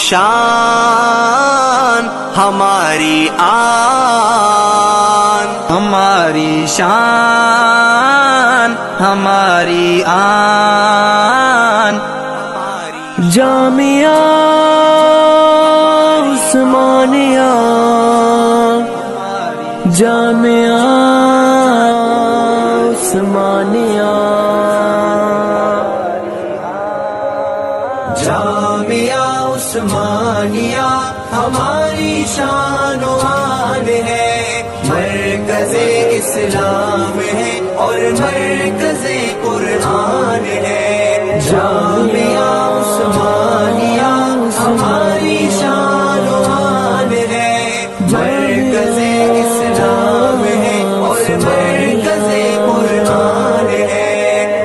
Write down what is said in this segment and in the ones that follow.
شان ہماری آن، ہماری شان ہماری آن، جامعہ عثمانیہ، جامعہ عثمانیہ، جامعہ عثمانیہ ہماری شان و آن ہے، مرکز اسلام ہے اور مرکز قرآن ہے، جامعہ عثمانیہ ہماری شان و آن ہے، مرکز اسلام ہے اور مرکز قرآن ہے،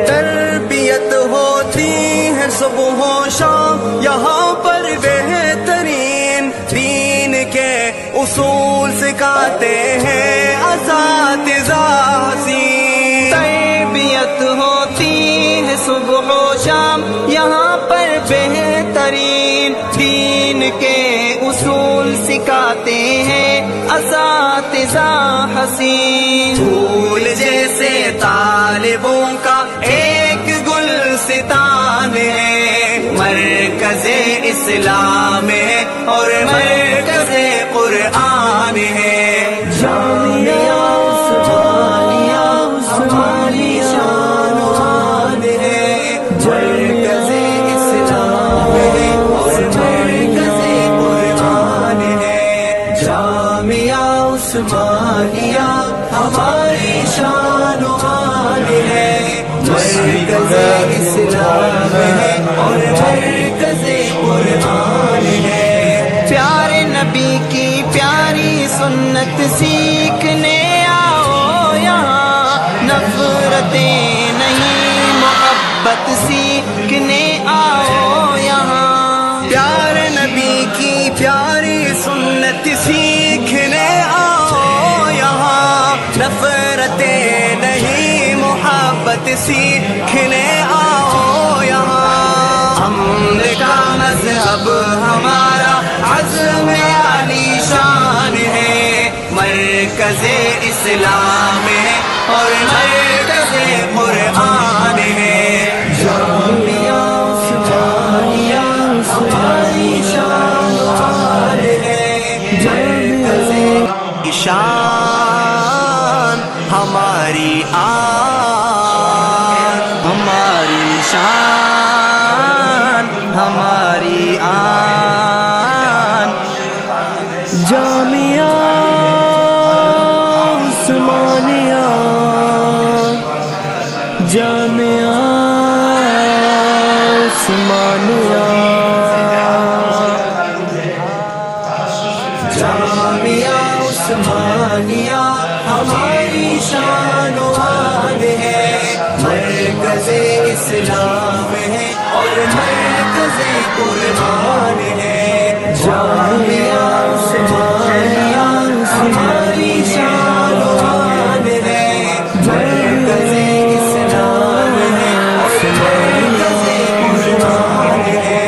تربیت ہوتی ہے صبح و شام یہاں پر بہترین، دین کے اصول سکھاتے ہیں اساتذہ حسین، تربیت ہوتی ہے صبح و شام یہاں پر بہترین، دین کے اصول سکھاتے ہیں اساتذہ حسین، پھول جیسے طالبوں کا ایک گلستان ہے، مرکز اسلام ہے اور مرکز قرآن ہے، جامعہ عثمانیہ ہماری شان و آن ہے، مرکز اسلام ہے اور مرکز قرآن ہے، جامعہ عثمانیہ ہماری شان و آن ہے، مرکز اسلام ہے اور مرکز قرآن ہے، پیارے نبی کی پیاری سنت سیکھنے آؤ یہاں، نفرتیں نہیں محبت سیکھنے آؤ یہاں، پیارے نبی کی پیاری سنت سیکھنے آؤ یہاں، نفرتیں نہیں محبت سیکھنے آؤ یہاں، امن کا مذہب ہمارا عزم عالی شان ہے، مرکز اسلام ہے اور مرکز قرآن ہے، جامعہ عثمانیہ ہماری شان و آن ہے، مرکز شان ہماری آن، ہماری شان ہماری آن، جامعہ عثمانیہ، جامعہ عثمانیہ، جامعہ عثمانیہ ہماری شان و آن ہے، مرکز اسلام ہے اور مرکز قرآن ہے، جامعہ عثمانیہ ہماری شان و آن ہے، مرکز اسلام ہے اور مرکز قرآن ہے،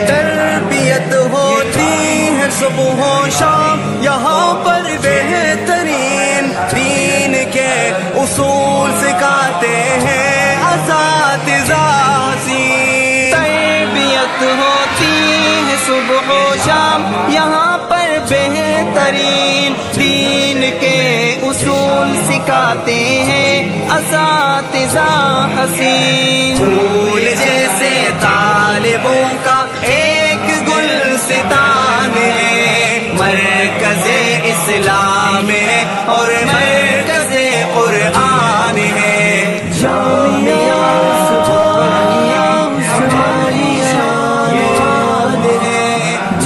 تربیت ہوتی ہے صبح و شام یہاں پر بہترین، دین کے اصول سکھاتے ہیں اساتذہ حسین، تربیت ہوتی ہے صبح و شام یہاں پر بہترین، دین کے اصول سکھاتے ہیں اساتذہ حسین، پھول جیسے طالبوں کا ایک گلستان ہے، مرکز اسلام ہے اور مرکز قرآن ہے، جامعہ عثمانیہ ہماری شان و آن ہے،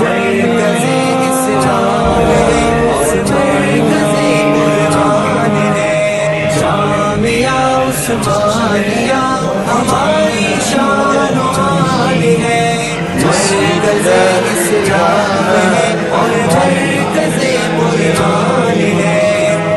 مرکز اسلام ہے اور مرکز قرآن ہے، جامعہ عثمانیہ ہماری شان و آن ہے، مرکز اسلام ہے اور مرکز قرآن ہے،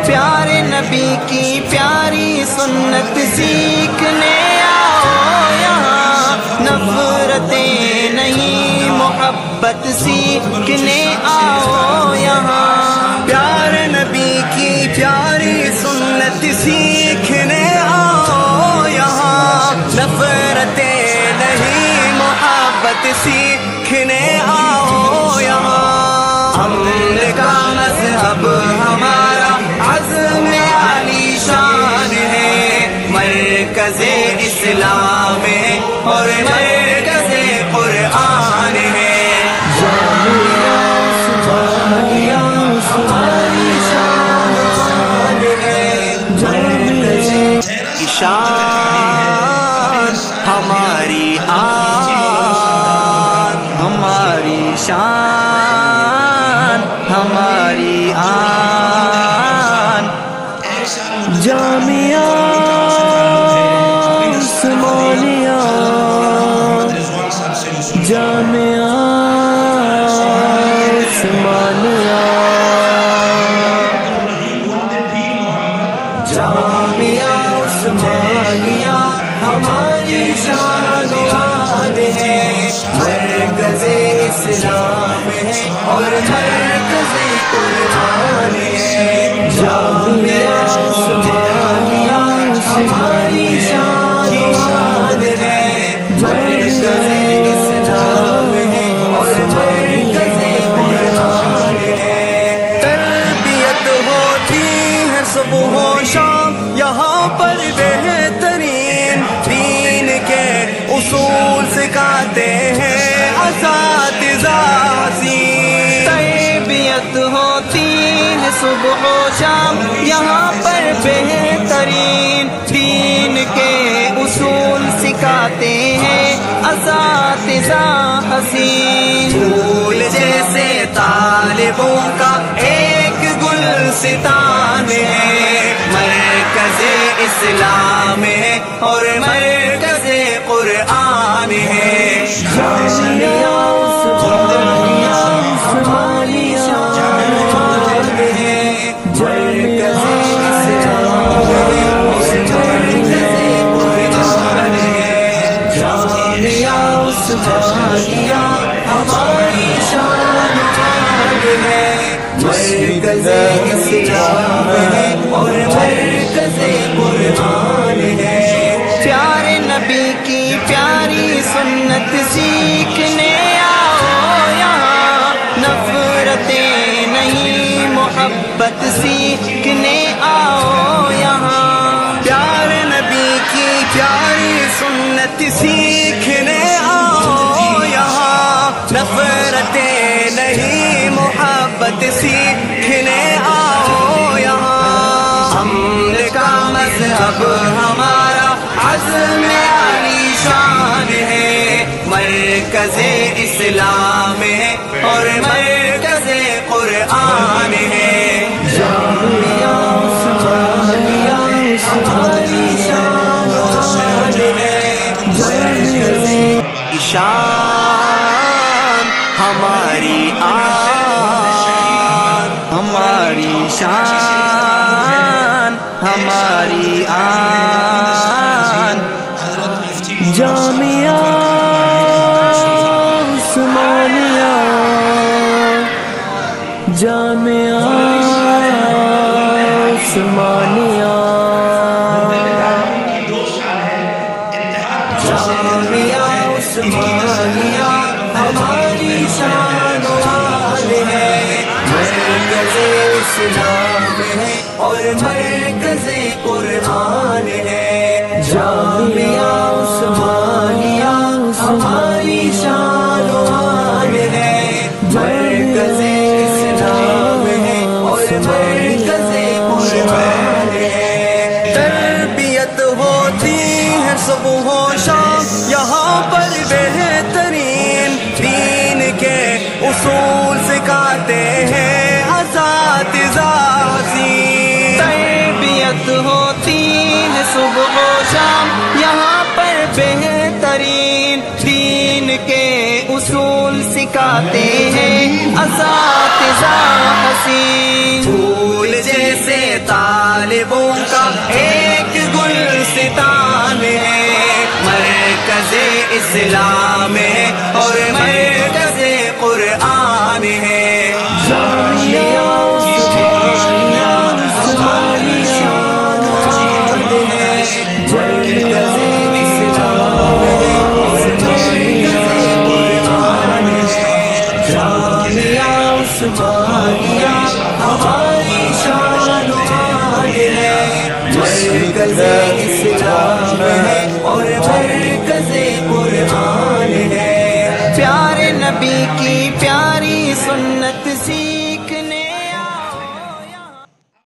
پیارے نبی کی پیاری سنت سیکھنے آؤ یہاں، نفرتیں نہیں محبت محبت سیکھنے آؤ یہاں، پیار نبی کی پیاری سنت سیکھنے آؤ یہاں، نفرتیں نہیں محبت سیکھنے آؤ یہاں، امن کا مذہب ہمارا عزم عالی شان ہے، مرکز اسلام ہے اور مرکز قرآن ہے، شان ہماری آن، ہماری شان ہماری آن، جامعہ عثمانیہ، جامعہ عثمانیہ، جامعہ عثمانیہ ہماری شان ہے، مرکز اسلام ہے اور مرکز قرآن ہے، جامعہ عثمانیہ ہماری شان ہے، مرکز اسلام ہے اور مرکز قرآن ہے، تربیت ہوتی ہے صبح و شام یہاں پر بہترین، دین کے اصول سکھاتے ہیں اساتذہ حسین، تربیت ہوتی ہے صبح و شام یہاں پر بہترین، دین کے اصول سکھاتے ہیں اساتذہ حسین، پھول جیسے طالبوں کا ایک گلستان ہے، مرکز اسلام ہے اور مرکز قرآن ہے، جامعہ عثمانیہ ہماری شان ہے، مرکز اسلام ہے اور مرکز قرآن ہے، جامعہ عثمانیہ ہماری شان ہے، مرکز اسلام ہے اور مرکز قرآن ہے، پیارے نبی کی پیاری سنت سیکھنے آؤ یہاں، نفرتیں نہیں محبت سیکھنے آؤ یہاں، پیارے نبی کی پیاری سنت سیکھنے آؤ یہاں، نفرتیں نہیں محبت سیکھنے آؤ یہاں، امن کا مذہب ہمارا عزم عالی شان ہے، مرکز اسلام ہے اور مرکز قرآن ہے، جامعہ عثمانیہ ہماری شان ہے، مرکز شان ہماری آن، ہماری شان ہماری آن، جامعہ عثمانیہ، جامعہ عثمانیہ، جامعہ عثمانیہ ہماری شان ہے، مرکز اسلام ہے اور مرکز قرآن ہے، جامعہ عثمانیہ ہماری شان ہے، مرکز اسلام ہے اور مرکز قرآن ہے، تربیت ہوتی ہے صبح و شام یہاں پر بہترین، دین کے اصول سکھاتے ہیں اساتذہ حسین، تربیت ہوتی ہے صبح و شام یہاں پر بہترین، دین کے اصول سکھاتے ہیں اساتذہ حسین، پھول جیسے طالبوں کا ایک گلستان ہے، مرکز اسلام ہے اور مرکز قرآن ہے ہماری شان ہے، مرکز اسلام ہے اور